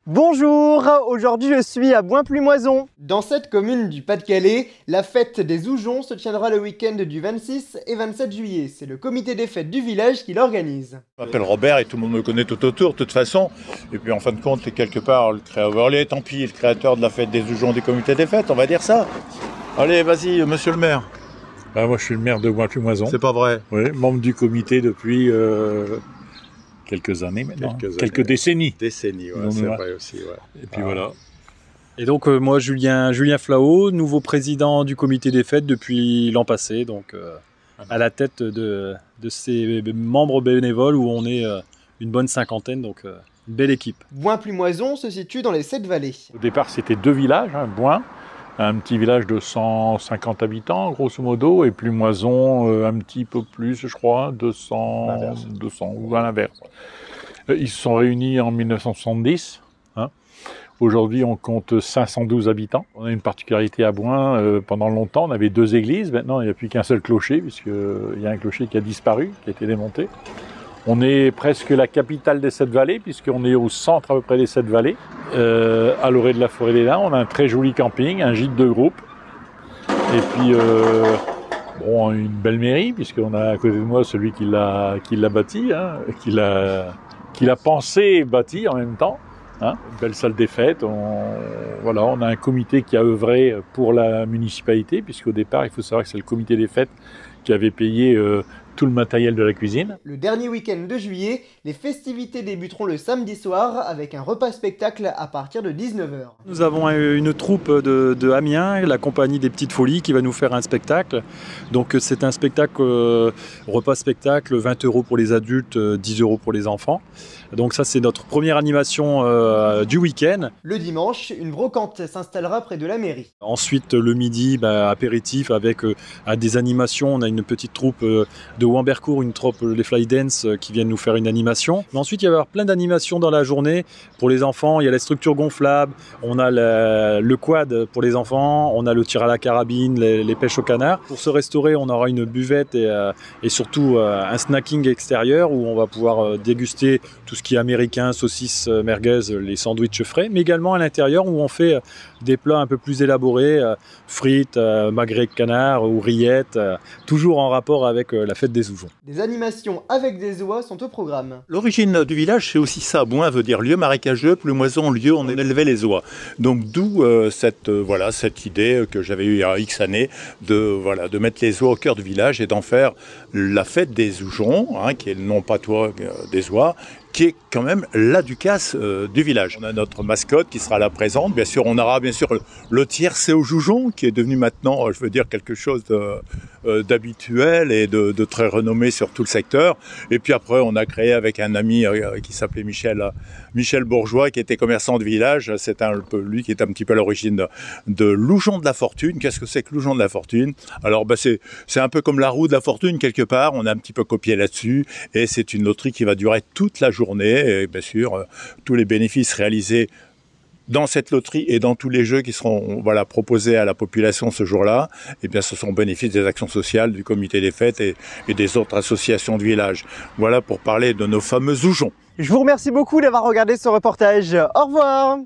Bonjour, aujourd'hui je suis à Boin-Plumoison. Dans cette commune du Pas-de-Calais, la fête des Oujons se tiendra le week-end du 26 et 27 juillet. C'est le comité des fêtes du village qui l'organise. Je m'appelle Robert et tout le monde me connaît tout autour, de toute façon. Et puis en fin de compte, quelque part, le créateur de la fête des Oujons du comité des fêtes, on va dire ça. Allez, vas-y, monsieur le maire. Moi je suis le maire de Boin-Plumoison. C'est pas vrai? Oui, membre du comité depuis quelques années maintenant. Quelques décennies. Décennies, ouais, c'est vrai aussi. Ouais. Et puis voilà. Et donc moi Julien Flao, nouveau président du comité des fêtes depuis l'an passé, donc à la tête de ces membres bénévoles où on est une bonne cinquantaine, donc une belle équipe. Boin-Plumoison se situe dans les 7 vallées. Au départ c'était 2 villages, Boin, un petit village de 150 habitants grosso modo, et Plumoison un petit peu plus je crois, 200 ou à l'inverse. Ils se sont réunis en 1970. Aujourd'hui, on compte 512 habitants. On a une particularité à Boin. Pendant longtemps, on avait 2 églises. Maintenant, il n'y a plus qu'un seul clocher, puisqu'il y a un clocher qui a disparu, qui a été démonté. On est presque la capitale des 7 vallées, puisqu'on est au centre à peu près des 7 vallées. À l'orée de la forêt des Lins, on a un très joli camping, un gîte de groupe. Et puis, une belle mairie, puisqu'on a à côté de moi celui qui l'a bâti, qui l'a pensé et bâti en même temps. Une belle salle des fêtes, on a un comité qui a œuvré pour la municipalité, puisqu'au départ, il faut savoir que c'est le comité des fêtes qui avait payé tout le matériel de la cuisine. Le dernier week-end de juillet, les festivités débuteront le samedi soir avec un repas-spectacle à partir de 19h. Nous avons une troupe de Amiens, la compagnie des Petites Folies, qui va nous faire un spectacle. Donc c'est un spectacle, repas-spectacle, 20 € pour les adultes, 10 € pour les enfants. Donc ça c'est notre première animation du week-end. Le dimanche, une brocante s'installera près de la mairie. Ensuite le midi, apéritif avec des animations. On a une petite troupe de Wambercourt, une troupe les Fly Dance qui viennent nous faire une animation. Mais ensuite il va y avoir plein d'animations dans la journée pour les enfants. Il y a la structure gonflable, on a le quad pour les enfants, on a le tir à la carabine, les pêches au canard. Pour se restaurer, on aura une buvette et surtout un snacking extérieur où on va pouvoir déguster tout ce qui est américain, saucisses, merguez, les sandwichs frais, mais également à l'intérieur où on fait des plats un peu plus élaborés, frites, magret de canard ou rillettes, toujours en rapport avec la fête des Oujons. Des animations avec des oies sont au programme. L'origine du village, c'est aussi ça. Boin veut dire lieu marécageux, Plumoison, lieu où on élevait les oies. Donc d'où cette idée que j'avais eue il y a X années de mettre les oies au cœur du village et d'en faire la fête des Oujons, qui est le nom patois des oies, qui est quand même la ducasse du village. On a notre mascotte qui sera là présente. Bien sûr, on aura le tiercé aux Oujons, qui est devenu maintenant, quelque chose d'habituel et de très renommé sur tout le secteur. Et puis après, on a créé avec un ami qui s'appelait Michel Bourgeois, qui était commerçant de village. C'est lui qui est un petit peu à l'origine de l'Oujon de la Fortune. Qu'est-ce que c'est que l'Oujon de la Fortune? Alors, c'est un peu comme la roue de la fortune, quelque part. On a un petit peu copié là-dessus. Et c'est une loterie qui va durer toute la journée. Et bien sûr, tous les bénéfices réalisés dans cette loterie et dans tous les jeux qui seront proposés à la population ce jour-là, ce sont bénéfices des actions sociales du comité des fêtes et des autres associations de village. Voilà pour parler de nos fameux Oujons. Je vous remercie beaucoup d'avoir regardé ce reportage. Au revoir.